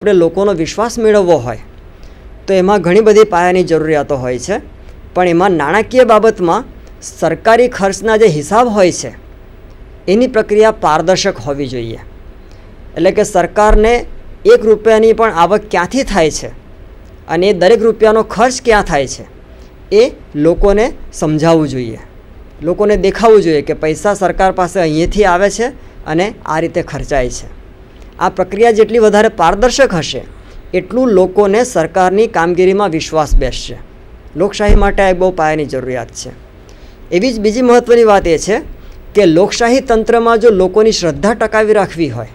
આપણે લોકોનો વિશ્વાસ મેળવવો હોય તો એમાં ઘણી બધી પાયાની જરૂરિયાતો હોય છે, પણ એમાં નાણાકીય બાબતમાં સરકારી ખર્ચના જે હિસાબ હોય છે એની પ્રક્રિયા પારદર્શક હોવી જોઈએ. એટલે કે સરકારને ₹1ની પણ આવક ક્યાંથી થાય છે અને એ દરેક રૂપિયાનો ખર્ચ ક્યાં થાય છે એ લોકોને સમજાવવું જોઈએ, લોકોને દેખાડવું જોઈએ કે પૈસા સરકાર પાસે અહીંયાથી આવે છે અને આ રીતે ખર્ચાય છે. આ પ્રક્રિયા જેટલી વધારે પારદર્શક હશે એટલું લોકોને સરકારની કામગીરીમાં વિશ્વાસ બેસશે. લોકશાહી માટે આ એક બહુ પાયાની જરૂરિયાત છે. એવી જ બીજી મહત્ત્વની વાત એ છે કે લોકશાહી તંત્રમાં જો લોકોની શ્રદ્ધા ટકાવી રાખવી હોય,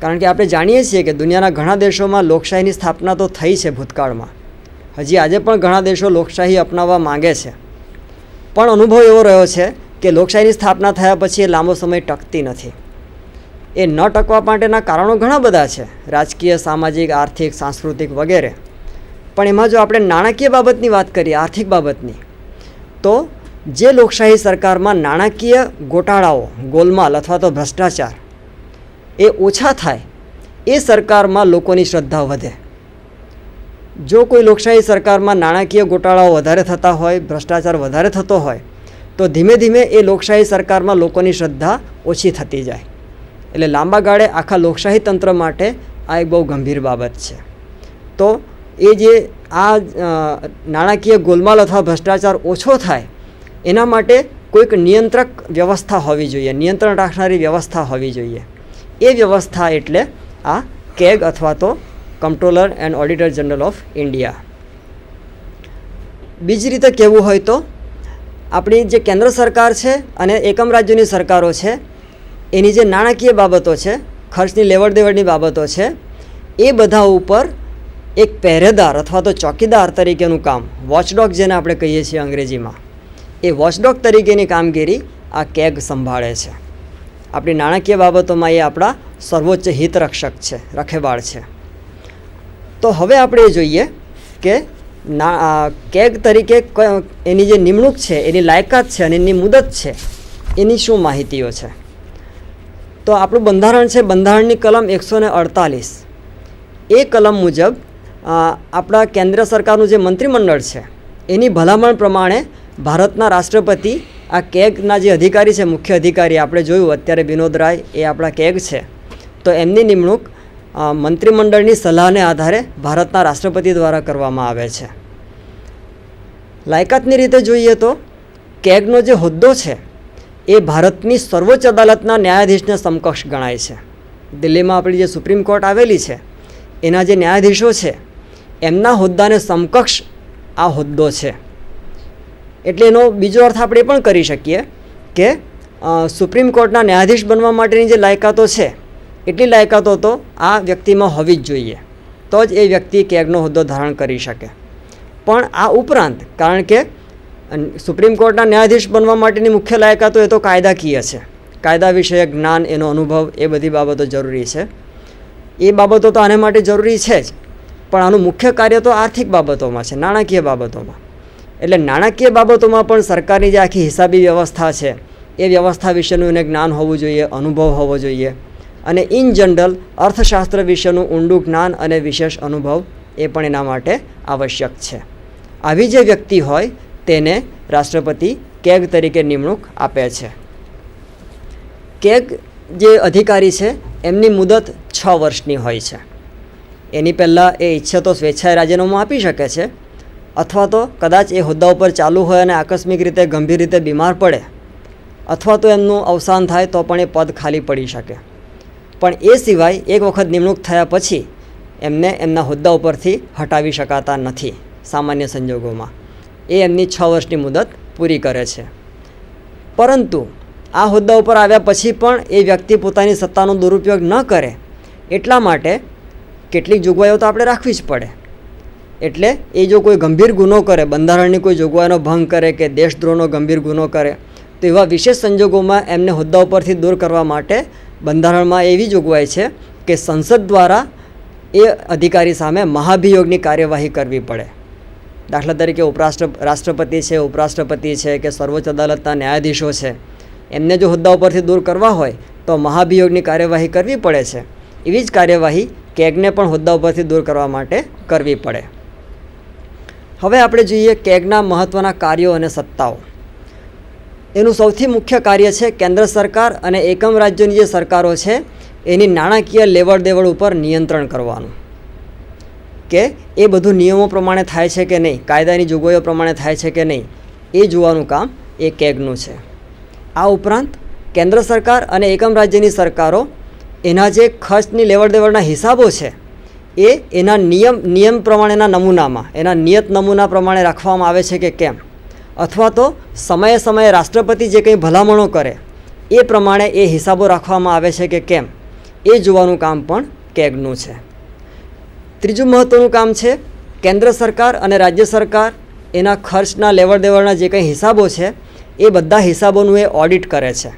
કારણ કે આપણે જાણીએ છીએ કે દુનિયાના ઘણા દેશોમાં લોકશાહીની સ્થાપના તો થઈ છે ભૂતકાળમાં, હજી આજે પણ ઘણા દેશો લોકશાહી અપનાવવા માંગે છે, પણ અનુભવ એવો રહ્યો છે કે લોકશાહીની સ્થાપના થયા પછી એ લાંબો સમય ટકતી નથી. એ ન ટકવા માટેના કારણો ઘણા બધા છે, રાજકીય, સામાજિક, આર્થિક, સાંસ્કૃતિક વગેરે. પણ એમાં જો આપણે નાણાકીય બાબતની વાત કરીએ, આર્થિક બાબતની, તો જે લોકશાહી સરકારમાં નાણાકીય ગોટાળાઓ, ગોલમાલ અથવા તો ભ્રષ્ટાચાર એ ઓછા થાય એ સરકારમાં લોકોની શ્રદ્ધા વધે. જો કોઈ લોકશાહી સરકારમાં નાણાકીય ગોટાળાઓ વધારે થતા હોય, ભ્રષ્ટાચાર વધારે થતો હોય, તો ધીમે ધીમે એ લોકશાહી સરકારમાં લોકોની શ્રદ્ધા ઓછી થતી જાય. એટલે લાંબા ગાળે આખા લોકશાહી તંત્ર માટે આ એક બહુ ગંભીર બાબત છે. તો એ જે આ નાણાકીય ગોલમાલ અથવા ભ્રષ્ટાચાર ઓછો થાય એના માટે કોઈક નિયંત્રક વ્યવસ્થા હોવી જોઈએ, નિયંત્રણ રાખનારી વ્યવસ્થા હોવી જોઈએ. એ વ્યવસ્થા એટલે આ કેગ અથવા તો comptroller and auditor general of India. બીજી રીતે કહેવું હોય તો આપણી જે કેન્દ્ર સરકાર છે અને એકમ રાજ્યોની સરકારો છે એની જે નાણાકીય બાબતો છે, ખર્ચની લેવડ દેવડની બાબતો છે, એ બધા ઉપર એક પહેરેદાર અથવા તો ચોકીદાર તરીકેનું કામ, વોચડોગ જેને આપણે કહીએ છીએ અંગ્રેજીમાં, એ વોચડોગ તરીકેની કામગીરી આ કેગ સંભાળે છે. આપણી નાણાકીય બાબતોમાં એ આપણા સર્વોચ્ચ હિતરક્ષક છે, રખેવાળ છે. તો હવે આપણે એ જોઈએ કે કેગ તરીકે એની જે નિમણૂક છે, એની લાયકાત છે અને એની મુદત છે, એની શું માહિતીઓ છે. તો આપણું બંધારણ છે, બંધારણની કલમ 148, એ કલમ મુજબ આપણા કેન્દ્ર સરકારનું જે મંત્રીમંડળ છે એની ભલામણ પ્રમાણે ભારતના રાષ્ટ્રપતિ આ કેગના જે અધિકારી છે, મુખ્ય અધિકારી આપણે જોયું અત્યારે વિનોદ રાય, એ આપણા કેગ છે. તો એમની નિમણૂક મંત્રીમંડળની સલાહને આધારે ભારતના રાષ્ટ્રપતિ દ્વારા કરવામાં આવે છે. લાયકાતની રીતે જોઈએ તો કેગનો જે હોદ્દો છે એ ભારતની સર્વોચ્ચ અદાલતના ન્યાયાધીશને સમકક્ષ ગણાય છે. દિલ્હીમાં આપણી જે સુપ્રીમ કોર્ટ આવેલી છે એના જે ન્યાયાધીશો છે એમના હોદ્દાને સમકક્ષ આ હોદ્દો છે. એટલે એનો બીજો અર્થ આપણે એ પણ કરી શકીએ કે સુપ્રીમ કોર્ટના ન્યાયાધીશ બનવા માટેની જે લાયકાતો છે એટલી લાયકાતો તો આ વ્યક્તિમાં હોવી જ જોઈએ, તો જ એ વ્યક્તિ કેગનો હોદ્દો ધારણ કરી શકે. પણ આ ઉપરાંત, કારણ કે સુપ્રીમ કોર્ટના ન્યાયાધીશ બનવા માટેની મુખ્ય લાયકાતો એ તો કાયદાકીય છે, કાયદા વિષયક જ્ઞાન, એનો અનુભવ, એ બધી બાબતો જરૂરી છે. એ બાબતો તો આને માટે જરૂરી છે જ, પણ આનું મુખ્ય કાર્ય તો આર્થિક બાબતોમાં છે, નાણાકીય બાબતોમાં. એટલે નાણાકીય બાબતોમાં પણ સરકારની જે આખી હિસાબી વ્યવસ્થા છે એ વ્યવસ્થા વિશેનું એને જ્ઞાન હોવું જોઈએ, અનુભવ હોવો જોઈએ, અને ઇન જનરલ અર્થશાસ્ત્ર વિશેનું ઊંડું જ્ઞાન અને વિશેષ અનુભવ એ પણ એના માટે આવશ્યક છે. આવી જે વ્યક્તિ હોય તેને રાષ્ટ્રપતિ કેગ તરીકે નિમણૂક આપે છે. કેગ જે અધિકારી છે એમની મુદત 6 વર્ષની હોય છે. એની પહેલાં એ ઈચ્છે તો સ્વેચ્છાએ રાજીનામું આપી શકે છે, અથવા તો કદાચ એ હોદ્દા ઉપર ચાલુ હોય અને આકસ્મિક રીતે ગંભીર રીતે બીમાર પડે અથવા તો એમનું અવસાન થાય તો પણ એ પદ ખાલી પડી શકે. પણ એ સિવાય એક વખત નિમણૂક થયા પછી એમને એમના હોદ્દા ઉપરથી હટાવી શકાતા નથી સામાન્ય સંજોગોમાં. એ એમની 6 વર્ષની મુદત પૂરી કરે છે. પરંતુ આ હોદ્દા ઉપર આવ્યા પછી પણ એ વ્યક્તિ પોતાની સત્તાનો દુરુપયોગ ન કરે એટલા માટે કેટલીક જોગવાઈઓ તો આપણે રાખવી જ પડે. એટલે એ જો કોઈ ગંભીર ગુનો કરે, બંધારણની કોઈ જોગવાઈનો ભંગ કરે કે દેશદ્રોહનો ગંભીર ગુનો કરે, તો એવા વિશેષ સંજોગોમાં એમને હોદ્દા ઉપરથી દૂર કરવા માટે બંધારણમાં એવી જોગવાઈ છે કે સંસદ દ્વારા એ અધિકારી સામે મહાભિયોગની કાર્યવાહી કરવી પડે. દાખલા તરીકે રાષ્ટ્રપતિ છે, ઉપરાષ્ટ્રપતિ છે કે સર્વોચ્ચ અદાલતના ન્યાયાધીશો છે, એમને જો હોદ્દા ઉપરથી દૂર કરવા હોય તો મહાભિયોગની કાર્યવાહી કરવી પડે છે. એવી જ કાર્યવાહી કેગને પણ હોદ્દા ઉપરથી દૂર કરવા માટે કરવી પડે. હવે આપણે જોઈએ કેગના મહત્ત્વના કાર્યો અને સત્તાઓ. એનું સૌથી મુખ્ય કાર્ય છે કેન્દ્ર સરકાર અને એકમ રાજ્યોની જે સરકારો છે એની નાણાકીય લેવડ દેવડ ઉપર નિયંત્રણ કરવાનું, કે એ બધું નિયમો પ્રમાણે થાય છે કે નહીં, કાયદાની જોગવાઈઓ પ્રમાણે થાય છે કે નહીં, એ જોવાનું કામ એ કેગનું છે. આ ઉપરાંત કેન્દ્ર સરકાર અને એકમ રાજ્યની સરકારો એના જે ખર્ચની લેવડ દેવડના હિસાબો છે એ એના નિયમ પ્રમાણેના નમૂનામાં, એના નિયત નમૂના પ્રમાણે રાખવામાં આવે છે કે કેમ, અથવા તો સમયે સમયે રાષ્ટ્રપતિ જે કંઈ ભલામણો કરે એ પ્રમાણે એ હિસાબો રાખવામાં આવે છે કે કેમ, એ જોવાનું કામ પણ કેગનું છે. ત્રીજું મહત્ત્વનું કામ છે કેન્દ્ર સરકાર અને રાજ્ય સરકાર એના ખર્ચના લેવડ દેવડના જે કંઈ હિસાબો છે એ બધા હિસાબોનું એ ઓડિટ કરે છે,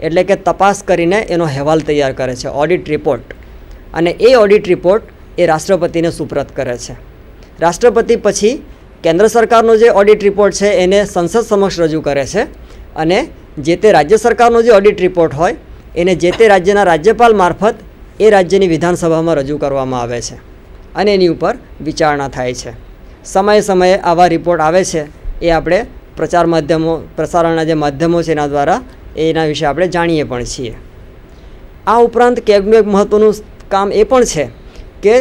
એટલે કે તપાસ કરીને એનો અહેવાલ તૈયાર કરે છે, ઓડિટ રિપોર્ટ. અને એ ઓડિટ રિપોર્ટ એ રાષ્ટ્રપતિને સુપ્રત કરે છે. રાષ્ટ્રપતિ પછી કેન્દ્ર સરકારનો જે ઓડિટ રિપોર્ટ છે એને સંસદ સમક્ષ રજૂ કરે છે, અને જે તે રાજ્ય સરકારનો જે ઓડિટ રિપોર્ટ હોય એને જે તે રાજ્યના રાજ્યપાલ મારફત એ રાજ્યની વિધાનસભામાં રજૂ કરવામાં આવે છે અને એની ઉપર વિચારણા થાય છે. સમયે સમયે આવા રિપોર્ટ આવે છે, એ આપણે પ્રસારણના જે માધ્યમો છે એના દ્વારા એના વિશે આપણે જાણીએ પણ છીએ. આ ઉપરાંત કેગનું એક મહત્ત્વનું કામ એ પણ છે કે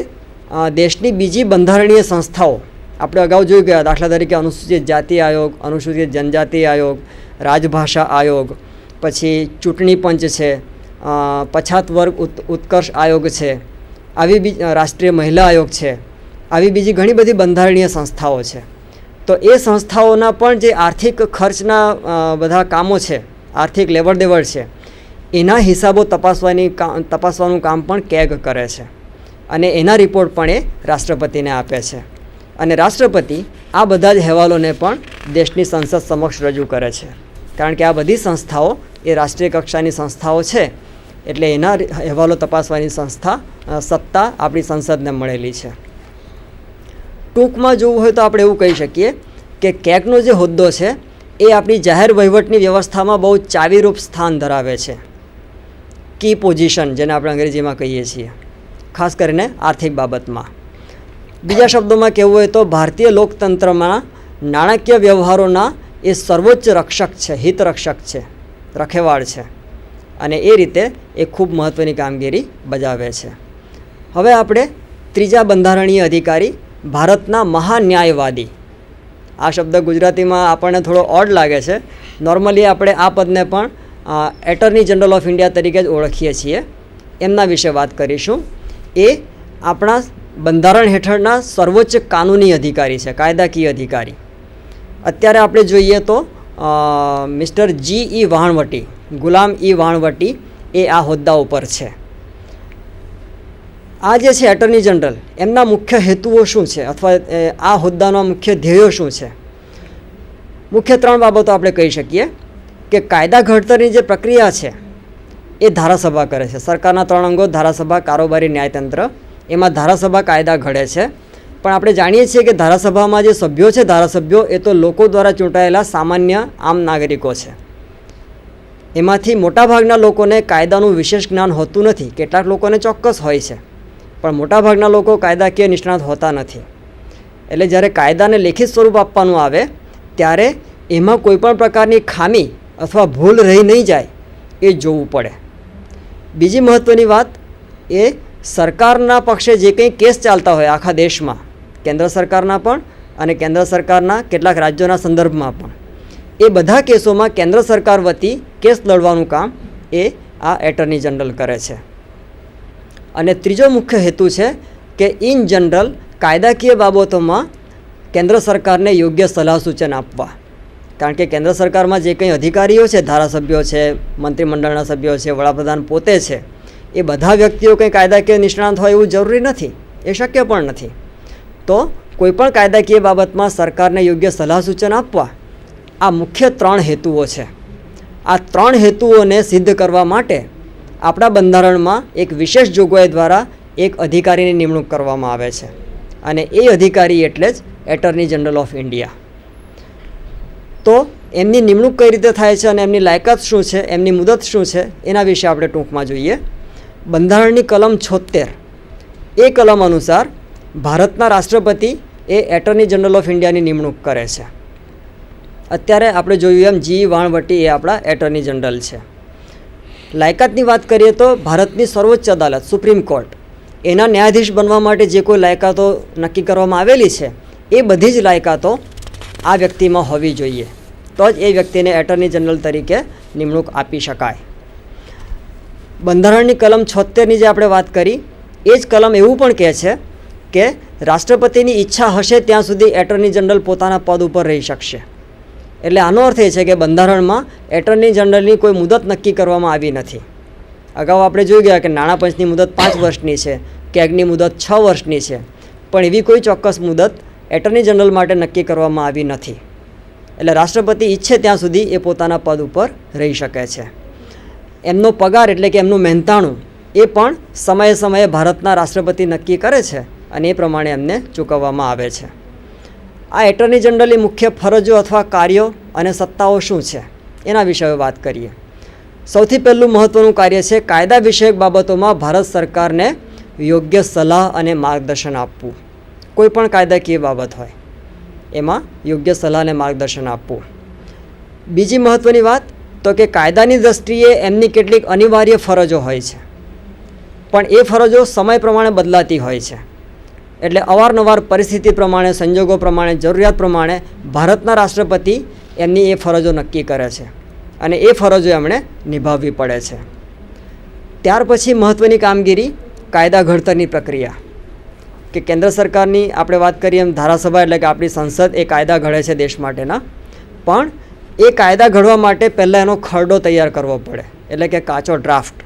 દેશની બીજી બંધારણીય સંસ્થાઓ આપણે અગાઉ જોઈ ગયા, દાખલા તરીકે અનુસૂચિત જાતિ આયોગ, અનુસૂચિત જનજાતિ આયોગ, રાજભાષા આયોગ, પછી ચૂંટણી પંચ છે, પછાત વર્ગ ઉત્કર્ષ આયોગ છે, આવી રાષ્ટ્રીય મહિલા આયોગ છે, આવી બીજી ઘણી બધી બંધારણીય સંસ્થાઓ છે. તો એ સંસ્થાઓના પણ જે આર્થિક ખર્ચના બધા કામો છે, આર્થિક લેવડ દેવડ છે, એના હિસાબો તપાસવાનું કામ પણ કેગ કરે છે, અને એના રિપોર્ટ પણ એ રાષ્ટ્રપતિને આપે છે. અને રાષ્ટ્રપતિ આ બધા જ અહેવાલોને પણ દેશની સંસદ સમક્ષ રજૂ કરે છે, કારણ કે આ બધી સંસ્થાઓ એ રાષ્ટ્રીય કક્ષાની સંસ્થાઓ છે, એટલે એના અહેવાલો તપાસવાની સત્તા આપણી સંસદને મળેલી છે. ટૂંકમાં જોવું હોય તો આપણે એવું કહી શકીએ કે કેગનો જે હોદ્દો છે એ આપણી જાહેર વહીવટની વ્યવસ્થામાં બહુ ચાવીરૂપ સ્થાન ધરાવે છે, કી પોઝિશન જેને આપણે અંગ્રેજીમાં કહીએ છીએ, ખાસ કરીને આર્થિક બાબતમાં. બીજા શબ્દોમાં કહેવું હોય તો ભારતીય લોકતંત્રમાં નાણાકીય વ્યવહારોના એ સર્વોચ્ચ રક્ષક છે, હિતરક્ષક છે, રખેવાળ છે, અને એ રીતે એ ખૂબ મહત્ત્વની કામગીરી બજાવે છે. હવે આપણે ત્રીજા બંધારણીય અધિકારી ભારતના મહાન્યાયવાદી, આ શબ્દ ગુજરાતીમાં આપણને થોડો ઓડ લાગે છે. નોર્મલી આપણે આ પદને પણ એટર્ની જનરલ ઓફ ઇન્ડિયા તરીકે જ ઓળખીએ છીએ. એમના વિશે વાત કરીશું. એ આપણા બંધારણ હેઠળના સર્વોચ્ચ કાનૂની અધિકારી છે, કાયદાકીય અધિકારી. અત્યારે આપણે જોઈએ તો મિસ્ટર G.E. વાણવટી, ગુલામ ઈ વાણવટી એ આ હોદ્દા ઉપર છે. આ જે છે એટર્ની જનરલ, એમના મુખ્ય હેતુઓ શું છે, અથવા આ હોદ્દાના મુખ્ય ધ્યેયો શું છે? મુખ્ય 3 બાબતો આપણે કહી શકીએ કે કાયદા ઘડતરની જે પ્રક્રિયા છે એ ધારાસભા કરે છે. સરકારના 3 અંગો, ધારાસભા, કારોબારી, ન્યાયતંત્ર, એમાં ધારાસભા કાયદા ઘડે છે. પણ આપણે જાણીએ છીએ કે ધારાસભામાં જે સભ્યો છે, ધારાસભ્યો, એ તો લોકો દ્વારા ચૂંટાયેલા સામાન્ય આમ નાગરિકો છે. એમાંથી મોટાભાગના લોકોને કાયદાનું વિશેષ જ્ઞાન હોતું નથી. કેટલાક લોકોને ચોક્કસ હોય છે, પણ મોટાભાગના લોકો કાયદાકીય નિષ્ણાત હોતા નથી. એટલે જ્યારે કાયદાને લેખિત સ્વરૂપ આપવાનું આવે ત્યારે એમાં કોઈપણ પ્રકારની ખામી અથવા ભૂલ રહી નહીં જાય એ જોવું પડે. બીજી મહત્ત્વની વાત એ સરકારના પક્ષે જે કંઈ કેસ ચાલતા હોય આખા દેશમાં, કેન્દ્ર સરકારના પણ અને કેન્દ્ર સરકારના કેટલાક રાજ્યોના સંદર્ભમાં પણ, એ બધા કેસોમાં કેન્દ્ર સરકાર વતી કેસ લડવાનું કામ એ આ એટર્ની જનરલ કરે છે. અને ત્રીજો મુખ્ય હેતુ છે કે ઇન જનરલ કાયદાકીય બાબતોમાં કેન્દ્ર સરકારને યોગ્ય સલાહ સૂચન આપવા. કારણ કે કેન્દ્ર સરકારમાં જે કંઈ અધિકારીઓ છે, ધારાસભ્યો છે, મંત્રીમંડળના સભ્યો છે, વડાપ્રધાન પોતે છે, એ બધા વ્યક્તિઓ કંઈ કાયદાકીય નિષ્ણાત હોય એવું જરૂરી નથી, એ શક્ય પણ નથી. તો કોઈપણ કાયદાકીય બાબતમાં સરકારને યોગ્ય સલાહ સૂચન આપવા, આ મુખ્ય 3 હેતુઓ છે. આ 3 હેતુઓને સિદ્ધ કરવા માટે આપણા બંધારણમાં એક વિશેષ જોગવાઈ દ્વારા એક અધિકારીની નિમણૂક કરવામાં આવે છે, અને એ અધિકારી એટલે જ એટર્ની જનરલ ઓફ ઇન્ડિયા. તો એમની નિમણૂક કઈ રીતે થાય છે અને એમની લાયકાત શું છે, એમની મુદત શું છે, એના વિશે આપણે ટૂંકમાં જોઈએ. બંધારણની કલમ 76 એ કલમ અનુસાર ભારતના રાષ્ટ્રપતિ એ એટર્ની જનરલ ઓફ ઇન્ડિયાની નિમણૂક કરે છે. અત્યારે આપણે જોયું એમ જી વાણવટી એ આપણા એટર્ની જનરલ છે. લાયકાતની વાત કરીએ તો ભારતની સર્વોચ્ચ અદાલત સુપ્રીમ કોર્ટ એના ન્યાયાધીશ બનવા માટે જે કોઈ લાયકાતો નક્કી કરવામાં આવેલી છે એ બધી જ લાયકાતો આ વ્યક્તિમાં હોવી જોઈએ, તો જ એ વ્યક્તિને એટર્ની જનરલ તરીકે નિમણૂક આપી શકાય. બંધારણની કલમ 76ની જે આપણે વાત કરી એ જ કલમ એવું પણ કહે છે કે રાષ્ટ્રપતિની ઈચ્છા હશે ત્યાં સુધી એટર્ની જનરલ પોતાના પદ ઉપર રહી શકશે. એટલે આનો અર્થ એ છે કે બંધારણમાં એટર્ની જનરલની કોઈ મુદત નક્કી કરવામાં આવી નથી. અગાઉ આપણે જોઈ ગયા કે નાણાં પંચની મુદત 5 વર્ષની છે, કેગની મુદત 6 વર્ષની છે, પણ એવી કોઈ ચોક્કસ મુદત એટર્ની જનરલ માટે નક્કી કરવામાં આવી નથી. એટલે રાષ્ટ્રપતિ ઈચ્છે ત્યાં સુધી એ પોતાના પદ ઉપર રહી શકે છે. એમનો પગાર એટલે કે એમનું મહેનતાણું એ પણ સમયે સમયે ભારતના રાષ્ટ્રપતિ નક્કી કરે છે અને એ પ્રમાણે એમને ચૂકવવામાં આવે છે. આ એટર્ની જનરલની મુખ્ય ફરજો અથવા કાર્યો અને સત્તાઓ શું છે એના વિશે વાત કરીએ. સૌથી પહેલું મહત્ત્વનું કાર્ય છે કાયદા વિષયક બાબતોમાં ભારત સરકારને યોગ્ય સલાહ અને માર્ગદર્શન આપવું. કોઈ પણ કાયદાકીય બાબત હોય એમાં યોગ્ય સલાહ અને માર્ગદર્શન આપવું. બીજી મહત્ત્વની વાત તો કે કાયદાની દૃષ્ટિએ એમની કેટલીક અનિવાર્ય ફરજો હોય છે, પણ એ ફરજો સમય પ્રમાણે બદલાતી હોય છે. એટલે અવારનવાર પરિસ્થિતિ પ્રમાણે, સંજોગો પ્રમાણે, જરૂરિયાત પ્રમાણે ભારતના રાષ્ટ્રપતિ એમની એ ફરજો નક્કી કરે છે અને એ ફરજો એમણે નિભાવવી પડે છે. ત્યાર પછી મહત્ત્વની કામગીરી કાયદા ઘડતરની પ્રક્રિયા. કે કેન્દ્ર સરકારની આપણે વાત કરીએ એમ ધારાસભા એટલે કે આપણી સંસદ એ કાયદા ઘડે છે દેશ માટેના, પણ એ કાયદા ઘડવા માટે પહેલાં એનો ખરડો તૈયાર કરવો પડે, એટલે કે કાચો ડ્રાફ્ટ.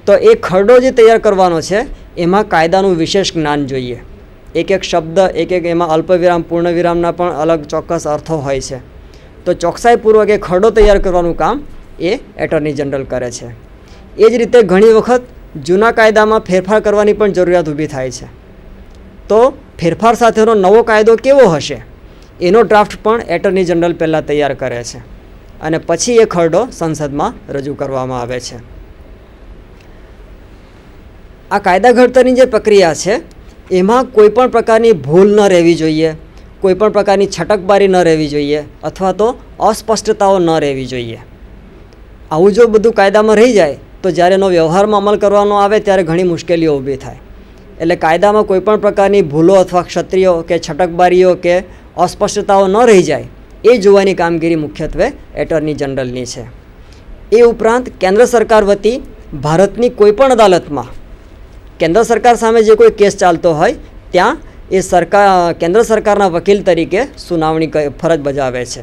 તો એ ખરડો જે તૈયાર કરવાનો છે એમાં કાયદાનું વિશેષ જ્ઞાન જોઈએ. એક એક શબ્દ, એક એક એમાં અલ્પવિરામ, પૂર્ણવિરામના પણ અલગ ચોક્કસ અર્થો હોય છે. તો ચોકસાઈપૂર્વક એ ખરડો તૈયાર કરવાનું કામ એ એટર્ની જનરલ કરે છે. એ જ રીતે ઘણી વખત જૂના કાયદામાં ફેરફાર કરવાની પણ જરૂરિયાત ઊભી થાય છે. તો ફેરફાર સાથેનો નવો કાયદો કેવો હશે એનો ડ્રાફ્ટ પણ એટર્ની જનરલ પહેલાં તૈયાર કરે છે અને પછી એ ખરડો સંસદમાં રજૂ કરવામાં આવે છે. આ કાયદા ઘડતરની જે પ્રક્રિયા છે એમાં કોઈપણ પ્રકારની ભૂલ ન રહેવી જોઈએ, કોઈપણ પ્રકારની છટકબારી ન રહેવી જોઈએ અથવા તો અસ્પષ્ટતાઓ ન રહેવી જોઈએ. આવું જો બધું કાયદામાં રહી જાય તો જ્યારે એનો વ્યવહારમાં અમલ કરવાનો આવે ત્યારે ઘણી મુશ્કેલીઓ ઊભી થાય. એટલે કાયદામાં કોઈપણ પ્રકારની ભૂલો અથવા ક્ષત્રિયો કે છટકબારીઓ કે અસ્પષ્ટતાઓ ન રહી જાય એ જોવાની કામગીરી મુખ્યત્વે એટર્ની જનરલની છે. એ ઉપરાંત કેન્દ્ર સરકાર વતી ભારતની કોઈપણ અદાલતમાં કેન્દ્ર સરકાર સામે જે કોઈ કેસ ચાલતો હોય ત્યાં એ કેન્દ્ર સરકારના વકીલ તરીકે સુનાવણી ફરજ બજાવે છે.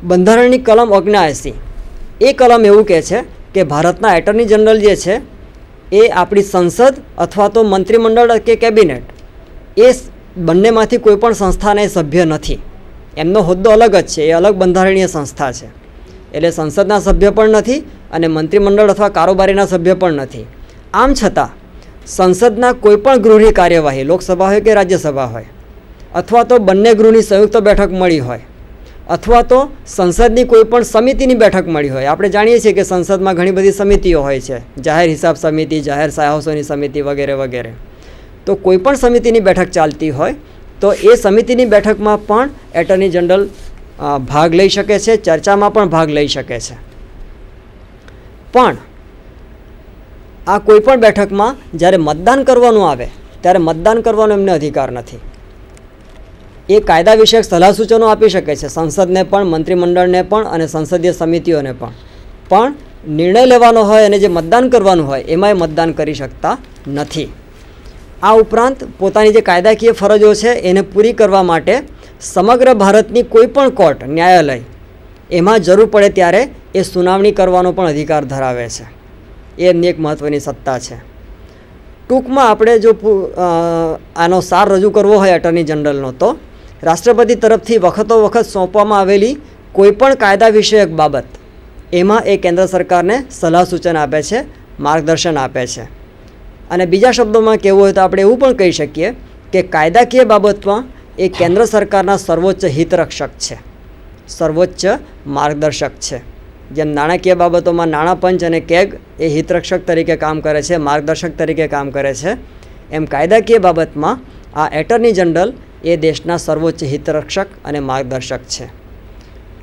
બંધારણની કલમ 79 એ કલમ એવું કહે છે કે ભારતના એટર્ની જનરલ જે છે એ આપણી સંસદ અથવા તો મંત્રીમંડળ કે કેબિનેટ એ બંનેમાંથી કોઈ પણ સંસ્થાના સભ્ય નથી. એમનો હોદ્દો અલગ જ છે, એ અલગ બંધારણીય સંસ્થા છે. એટલે સંસદના સભ્ય પણ નથી અને મંત્રીમંડળ અથવા કારોબારીના સભ્ય પણ નથી. આમ છતાં સંસદના કોઈપણ ગૃહની કાર્યવાહી, લોકસભા હોય કે રાજ્યસભા હોય, અથવા તો બંને ગૃહની સંયુક્ત બેઠક મળી હોય, અથવા તો સંસદની કોઈ પણ સમિતિની બેઠક મળી હોય. આપણે જાણીએ છીએ કે સંસદમાં ઘણી બધી સમિતિઓ હોય છે, જાહેર હિસાબ સમિતિ, જાહેર સાહસોની સમિતિ વગેરે વગેરે. તો કોઈ પણ સમિતિની બેઠક ચાલતી હોય તો એ સમિતિની બેઠકમાં પણ એટર્ની જનરલ ભાગ લઈ શકે છે, ચર્ચામાં પણ ભાગ લઈ શકે છે. પણ આ કોઈપણ બેઠકમાં જ્યારે મતદાન કરવાનું આવે ત્યારે મતદાન કરવાનો એમને અધિકાર નથી. એ કાયદા વિષયક સલાહ સૂચનો આપી શકે છે સંસદને પણ, મંત્રીમંડળને પણ અને સંસદીય સમિતિઓને પણ. પણ નિર્ણય લેવાનો હોય અને જે મતદાન કરવાનું હોય એમાંય મતદાન કરી શકતા નથી. આ ઉપરાંત પોતાની જે કાયદાકીય ફરજો છે એને પૂરી કરવા માટે સમગ્ર ભારતની કોઈ પણ કોર્ટ, ન્યાયાલય એમાં જરૂર પડે ત્યારે એ સુનાવણી કરવાનો પણ અધિકાર ધરાવે છે. એ એમની એક મહત્ત્વની સત્તા છે. ટૂંકમાં આપણે જો આનો સાર રજૂ કરવો હોય એટર્ની જનરલનો તો રાષ્ટ્રપતિ તરફથી વખતો વખત સોંપવામાં આવેલી કોઈપણ કાયદા વિષયક બાબત એમાં એ કેન્દ્ર સરકારને સલાહ સૂચન આપે છે, માર્ગદર્શન આપે છે. અને બીજા શબ્દોમાં કહેવું હોય તો આપણે એવું પણ કહી શકીએ કે કાયદાકીય બાબતમાં એ કેન્દ્ર સરકારના સર્વોચ્ચ હિતરક્ષક છે, સર્વોચ્ચ માર્ગદર્શક છે. જેમ નાણાકીય બાબતોમાં નાણાં પંચ અને કેગ એ હિતરક્ષક તરીકે કામ કરે છે, માર્ગદર્શક તરીકે કામ કરે છે, એમ કાયદાકીય બાબતમાં આ એટર્ની જનરલ એ દેશના સર્વોચ્ચ હિતરક્ષક અને માર્ગદર્શક છે.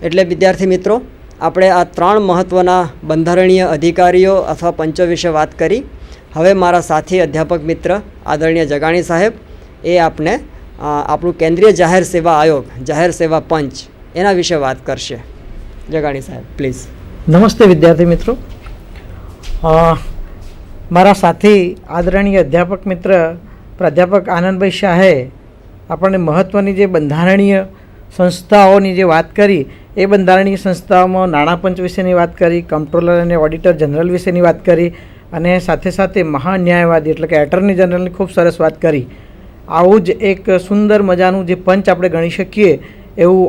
એટલે વિદ્યાર્થી મિત્રો, આપણે આ 3 મહત્ત્વના બંધારણીય અધિકારીઓ અથવા પંચો વિશે વાત કરી. હવે મારા સાથી અધ્યાપક મિત્ર આદરણીય જગાણી સાહેબ એ આપને આપણું કેન્દ્રીય જાહેર સેવા આયોગ, જાહેર સેવા પંચ એના વિશે વાત કરશે. જગાણી સાહેબ પ્લીઝ. નમસ્તે વિદ્યાર્થી મિત્રો. મારા સાથી આદરણીય અધ્યાપક મિત્ર પ્રાધ્યાપક આનંદભાઈ શાહે આપણને મહત્ત્વની જે બંધારણીય સંસ્થાઓની જે વાત કરી એ બંધારણીય સંસ્થાઓમાં નાણાં પંચ વિશેની વાત કરી, કંટ્રોલર અને ઓડિટર જનરલ વિશેની વાત કરી અને સાથે સાથે મહાન્યાયવાદી એટલે કે એટર્ની જનરલની ખૂબ સરસ વાત કરી. આવું જ એક સુંદર મજાનું જે પંચ આપણે ગણી શકીએ એવું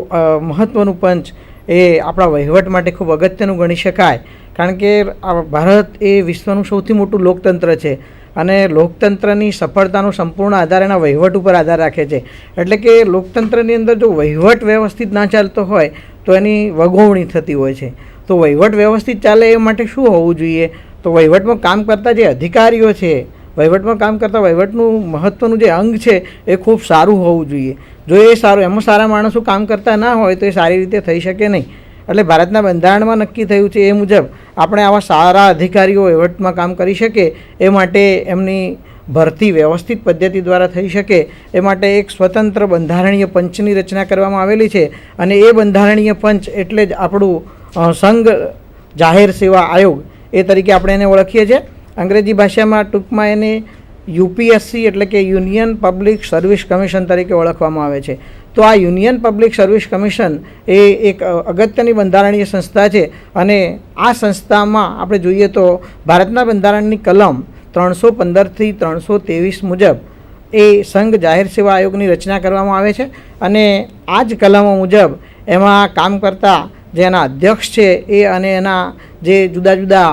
મહત્ત્વનું પંચ એ આપણા વહીવટ માટે ખૂબ અગત્યનું ગણી શકાય. કારણ કે ભારત એ વિશ્વનું સૌથી મોટું લોકતંત્ર છે અને લોકતંત્રની સફળતાનો સંપૂર્ણ આધાર એના વહીવટ ઉપર આધાર રાખે છે. એટલે કે લોકતંત્રની અંદર જો વહીવટ વ્યવસ્થિત ના ચાલતો હોય તો એની વગોવણી થતી હોય છે. તો વહીવટ વ્યવસ્થિત ચાલે એ માટે શું હોવું જોઈએ? તો વહીવટમાં કામ કરતા જે અધિકારીઓ છે, વહીવટમાં કામ કરતા વહીવટનું મહત્ત્વનું જે અંગ છે એ ખૂબ સારું હોવું જોઈએ. જો એ સારું, એમાં સારા માણસો કામ કરતા ના હોય તો એ સારી રીતે થઈ શકે નહીં. એટલે ભારતના બંધારણમાં નક્કી થયું છે એ મુજબ આપણે આવા સારા અધિકારીઓ વહીવટમાં કામ કરી શકે એ માટે એમની ભરતી વ્યવસ્થિત પદ્ધતિ દ્વારા થઈ શકે એ માટે એક સ્વતંત્ર બંધારણીય પંચની રચના કરવામાં આવેલી છે. અને એ બંધારણીય પંચ એટલે જ આપણું સંઘ જાહેર સેવા આયોગ એ તરીકે આપણે એને ઓળખીએ છીએ. અંગ્રેજી ભાષામાં ટૂંકમાં એને યુપીએસસી એટલે કે યુનિયન પબ્લિક સર્વિસ કમિશન તરીકે ઓળખવામાં આવે છે. તો આ યુનિયન પબ્લિક સર્વિસ કમિશન એ એક અગત્યની બંધારણીય સંસ્થા છે અને આ સંસ્થામાં આપણે જોઈએ તો ભારતના બંધારણની કલમ 315થી 323 મુજબ એ સંઘ જાહેર સેવા આયોગની રચના કરવામાં આવે છે અને આ જ કલમો મુજબ એમાં કામ કરતા જે એના અધ્યક્ષ છે એ અને એના જે જુદા જુદા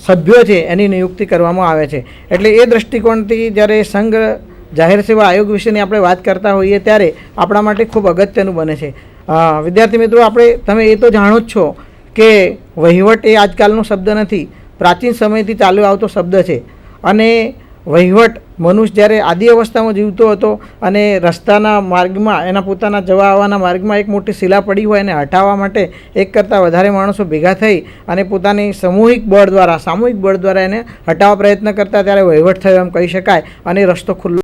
સભ્યો છે એની નિયુક્તિ કરવામાં આવે છે. એટલે એ દૃષ્ટિકોણથી જ્યારે સંઘ જાહેર સેવા આયોગ વિશેની આપણે વાત કરતા હોઈએ ત્યારે આપણા માટે ખૂબ અગત્યનું બને છે. વિદ્યાર્થી મિત્રો, તમે એ તો જાણો જ છો કે વહીવટ એ આજકાલનો શબ્દ નથી, પ્રાચીન સમયથી ચાલ્યો આવતો શબ્દ છે. અને વહીવટ મનુષ્ય જ્યારે આદિ અવસ્થામાં જીવતો હતો અને રસ્તાના માર્ગમાં એના પોતાના જવા આવવાના માર્ગમાં એક મોટી શિલા પડી હોય એને હટાવવા માટે એક કરતાં વધારે માણસો ભેગા થઈ અને પોતાની સામૂહિક બળ દ્વારા એને હટાવવા પ્રયત્ન કરતા ત્યારે વહીવટ થયો એમ કહી શકાય અને રસ્તો ખુલ્લો